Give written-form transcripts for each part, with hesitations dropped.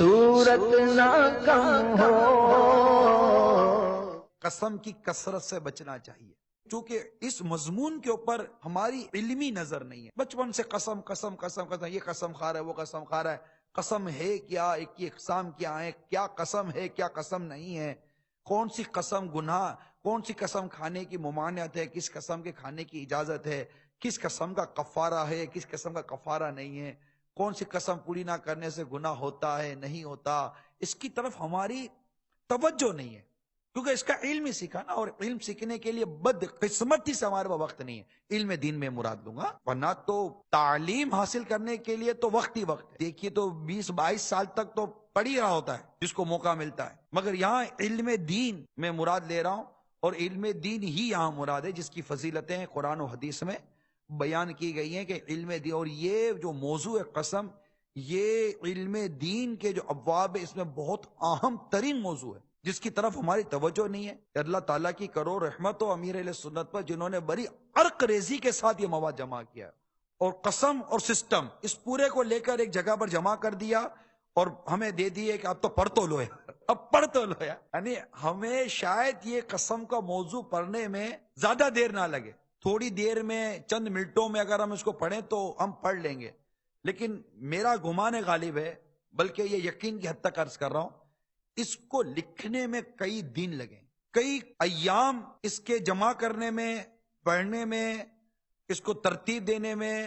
صورت نہ کم ہو۔ قسم کی کثرت سے بچنا چاہیے، چونکہ اس مضمون کے اوپر ہماری علمی نظر نہیں ہے۔ بچپن سے قسم قسم قسم قسم، یہ قسم کھا رہا ہے وہ قسم کھا رہا ہے۔ قسم ہے کیا، ایک کی اقسام کیا ہے، کیا قسم ہے کیا قسم نہیں ہے، کون سی قسم گناہ، کون سی قسم کھانے کی ممانعت ہے، کس قسم کے کھانے کی اجازت ہے، کس قسم کا کفارہ ہے، کس قسم کا کفارہ نہیں ہے، کون سی قسم پوری نہ کرنے سے گناہ ہوتا ہے نہیں ہوتا، اس کی طرف ہماری توجہ نہیں ہے، کیونکہ اس کا علم ہی سیکھا نا، اور علم سیکھنے کے لیے بدقسمتی سے ہمارے پاس وقت نہیں ہے۔ علم دین میں مراد لوں گا، ورنہ تو تعلیم حاصل کرنے کے لیے تو وقت ہی وقت ہے۔ دیکھیے تو 20-22 سال تک تو پڑھ ہی رہا ہوتا ہے جس کو موقع ملتا ہے، مگر یہاں علم دین میں مراد لے رہا ہوں، اور علم دین ہی یہاں مراد ہے جس کی فضیلتیں قرآن و حدیث میں بیان کی گئی ہیں کہ علم دین۔ اور یہ جو موضوع قسم، یہ علم دین کے جو ابواب ہے اس میں بہت اہم ترین موضوع ہے، جس کی طرف ہماری توجہ نہیں ہے۔ اللہ تعالیٰ کی کرو رحمت و امیر اہل سنت پر، جنہوں نے بڑی عرق ریزی کے ساتھ یہ مواد جمع کیا، اور قسم اور سسٹم اس پورے کو لے کر ایک جگہ پر جمع کر دیا، اور ہمیں دے دیے کہ اب تو پڑھ تو لو یار، اب پڑھ تو لو یار۔ یعنی ہمیں شاید یہ قسم کا موضوع پڑھنے میں زیادہ دیر نہ لگے، تھوڑی دیر میں چند منٹوں میں اگر ہم اس کو پڑھیں تو ہم پڑھ لیں گے، لیکن میرا گمان غالب ہے، بلکہ یہ یقین کی حد تک عرض کر رہا ہوں، اس کو لکھنے میں کئی دن لگیں، کئی ایام اس کے جمع کرنے میں، پڑھنے میں، اس کو ترتیب دینے میں،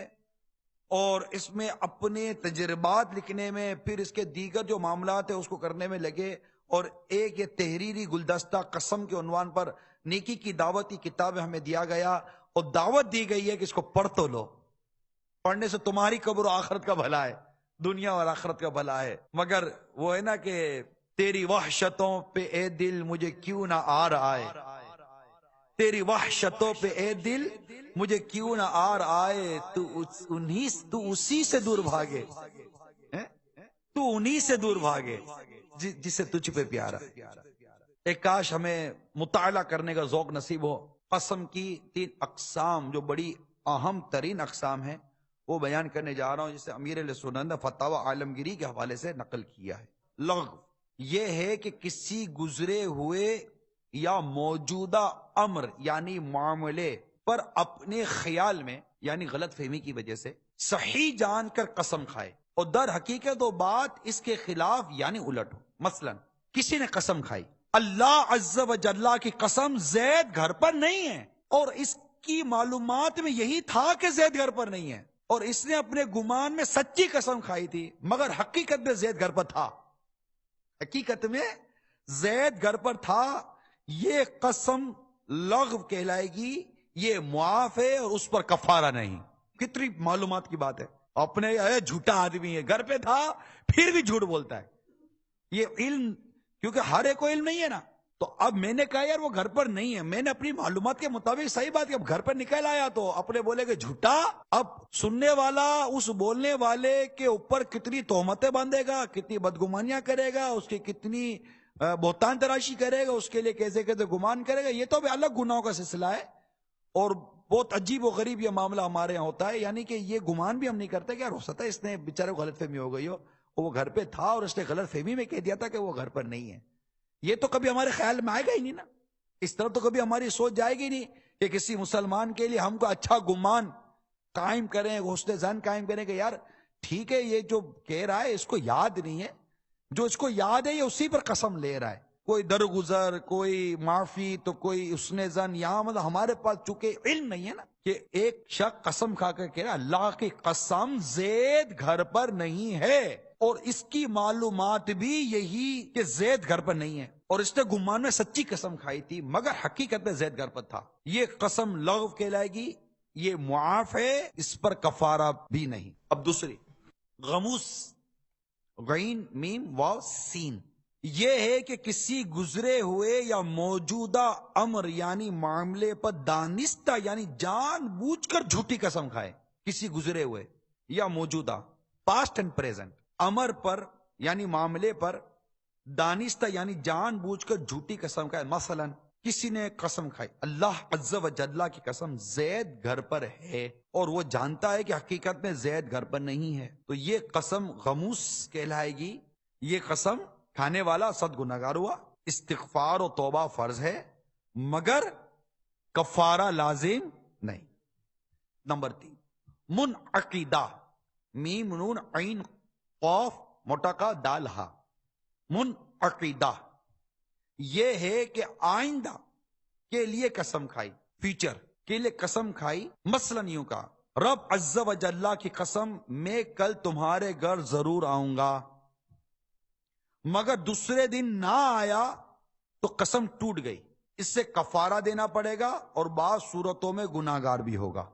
اور اس میں اپنے تجربات لکھنے میں، پھر اس کے دیگر جو معاملات ہیں اس کو کرنے میں لگے، اور ایک یہ تحریری گلدستہ قسم کے عنوان پر نیکی کی دعوت کی کتاب ہمیں دیا گیا، اور دعوت دی گئی ہے کہ اس کو پڑھ تو لو، پڑھنے سے تمہاری قبر و آخرت کا بھلا ہے، دنیا اور آخرت کا بھلا ہے۔ مگر وہ ہے نا کہ تیری وحشتوں پہ اے دل مجھے کیوں نہ آر آئے، تیری وحشتوں پہ اے دل مجھے کیوں نہ آر آئے، تو اسی سے دور بھاگے، تو انہی سے دور بھاگے جسے تجھ پہ پیارا۔ ایک کاش ہمیں مطالعہ کرنے کا ذوق نصیب ہو۔ قسم کی 3 اقسام جو بڑی اہم ترین اقسام ہیں وہ بیان کرنے جا رہا ہوں، جسے امیر اہل سنت نے فتاوی عالمگیری کے حوالے سے نقل کیا ہے۔ لغو یہ ہے کہ کسی گزرے ہوئے یا موجودہ امر یعنی معاملے پر اپنے خیال میں یعنی غلط فہمی کی وجہ سے صحیح جان کر قسم کھائے، اور در حقیقت وہ بات اس کے خلاف یعنی الٹ ہو۔ مثلا کسی نے قسم کھائی اللہ عز و جل کی قسم زید گھر پر نہیں ہے، اور اس کی معلومات میں یہی تھا کہ زید گھر پر نہیں ہے، اور اس نے اپنے گمان میں سچی قسم کھائی تھی، مگر حقیقت میں زید گھر پر تھا، حقیقت میں زید گھر پر تھا، یہ قسم لغو کہلائے گی، یہ معاف ہے اور اس پر کفارہ نہیں۔ کتنی معلومات کی بات ہے، اپنے جھوٹا آدمی ہے، گھر پہ تھا پھر بھی جھوٹ بولتا ہے۔ یہ علم، کیونکہ ہر ایک کو علم نہیں ہے نا، تو اب میں نے کہا یار وہ گھر پر نہیں ہے، میں نے اپنی معلومات کے مطابق صحیح بات کہ اب گھر پر نکل آیا، تو اپنے بولے کہ جھوٹا، اب سننے والا اس بولنے والے کے اوپر کتنی تہمتیں باندھے گا، کتنی بدگمانیاں کرے گا، اس کی کتنی بہتان تراشی کرے گا، اس کے لیے کیسے کیسے گمان کرے گا، یہ تو بھی الگ گناہوں کا سلسلہ ہے، اور بہت عجیب و غریب یہ معاملہ ہمارے یہاں ہوتا ہے، یعنی کہ یہ گمان بھی ہم نہیں کرتے کہ یار ہو سکتا ہے اس نے بیچارے کو غلط فہمی ہو گئی ہو، وہ گھر پہ تھا اور اس نے غلط فہمی میں کہہ دیا تھا کہ وہ گھر پر نہیں ہے۔ یہ تو کبھی ہمارے خیال میں آئے گا ہی نہیں نا، اس طرح تو کبھی ہماری سوچ جائے گی نہیں کہ کسی مسلمان کے لیے ہم کو اچھا گمان قائم کریں، حسن ظن قائم کریں کہ یار ٹھیک ہے یہ جو کہہ رہا ہے اس کو یاد نہیں ہے، جو اس کو یاد ہے یہ اسی پر قسم لے رہا ہے، کوئی درگزر، کوئی معافی، تو کوئی حسن ظن، یہاں مطلب ہمارے پاس چونکہ علم نہیں ہے نا، کہ ایک شخص قسم کھا کر کہہ رہا اللہ کی قسم زید گھر پر نہیں ہے، اور اس کی معلومات بھی یہی کہ زید گھر پر نہیں ہے، اور اس نے گمان میں سچی قسم کھائی تھی مگر حقیقت میں زید گھر پر تھا، یہ قسم لغو کہلائے گی، یہ معاف ہے، اس پر کفارہ بھی نہیں۔ اب دوسری غموس، غین میم واو سین، یہ ہے کہ کسی گزرے ہوئے یا موجودہ امر یعنی معاملے پر دانستہ یعنی جان بوجھ کر جھوٹی قسم کھائے، کسی گزرے ہوئے یا موجودہ پاسٹ اینڈ پریزنٹ امر پر یعنی معاملے پر دانستہ یعنی جان بوجھ کر جھوٹی قسم کھائے۔ مثلا کسی نے قسم کھائی اللہ عز و جل کی قسم زید گھر پر ہے، اور وہ جانتا ہے کہ حقیقت میں زید گھر پر نہیں ہے، تو یہ قسم غموس کہلائے گی، یہ قسم کھانے والا صد گناہگار ہوا. استغفار و توبہ فرض ہے مگر کفارہ لازم نہیں. نمبر 3 منعقدہ، میم نون عین قاف موٹا کا دال ہا. منعقدہ یہ ہے کہ آئندہ کے لیے قسم کھائی، فیوچر کے لیے قسم کھائی. مثلاً یوں کہا رب عز و جل کی قسم میں کل تمہارے گھر ضرور آؤں گا، مگر دوسرے دن نہ آیا تو قسم ٹوٹ گئی. اس سے کفارہ دینا پڑے گا اور بعض صورتوں میں گناہگار بھی ہوگا.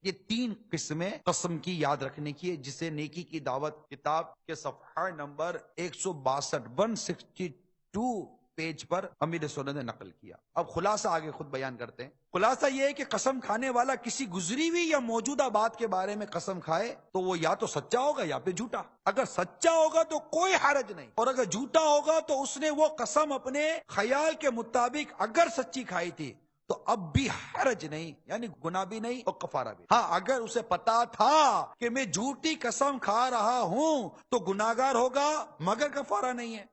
یہ 3 قسمیں قسم کی یاد رکھنے کی ہے، جسے نیکی کی دعوت کتاب کے صفحہ نمبر 162 پیج پر امیر سنت نے نقل کیا. اب خلاصہ آگے خود بیان کرتے ہیں. خلاصہ یہ ہے کہ قسم کھانے والا کسی گزری ہوئی یا موجودہ بات کے بارے میں قسم کھائے تو وہ یا تو سچا ہوگا یا پھر جھوٹا. اگر سچا ہوگا تو کوئی حرج نہیں، اور اگر جھوٹا ہوگا تو اس نے وہ قسم اپنے خیال کے مطابق اگر سچی کھائی تھی تو اب بھی حرج نہیں، یعنی گناہ بھی نہیں اور کفارہ بھی. ہاں اگر اسے پتا تھا کہ میں جھوٹی قسم کھا رہا ہوں تو گناہگار ہوگا مگر کفارہ نہیں ہے.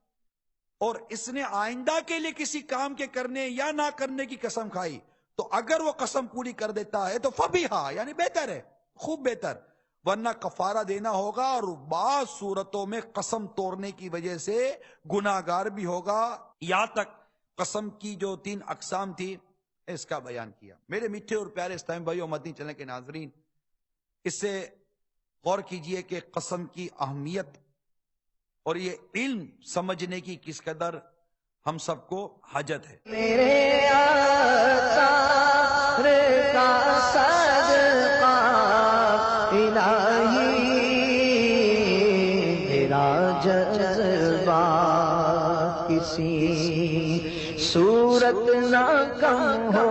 اور اس نے آئندہ کے لیے کسی کام کے کرنے یا نہ کرنے کی قسم کھائی تو اگر وہ قسم پوری کر دیتا ہے تو فبیہا، یعنی بہتر ہے، خوب بہتر، ورنہ کفارہ دینا ہوگا اور بعض صورتوں میں قسم توڑنے کی وجہ سے گناہگار بھی ہوگا. یہاں تک قسم کی جو 3 اقسام تھی اس کا بیان کیا. میرے میٹھے اور پیارے اسلامی بھائیو، مدنی چینل کے ناظرین، اس سے غور کیجئے کہ قسم کی اہمیت اور یہ علم سمجھنے کی کس قدر ہم سب کو حاجت ہے. میرے آثار کا صدقہ الہی میرا جذبہ کسی صورت نہ کم ہو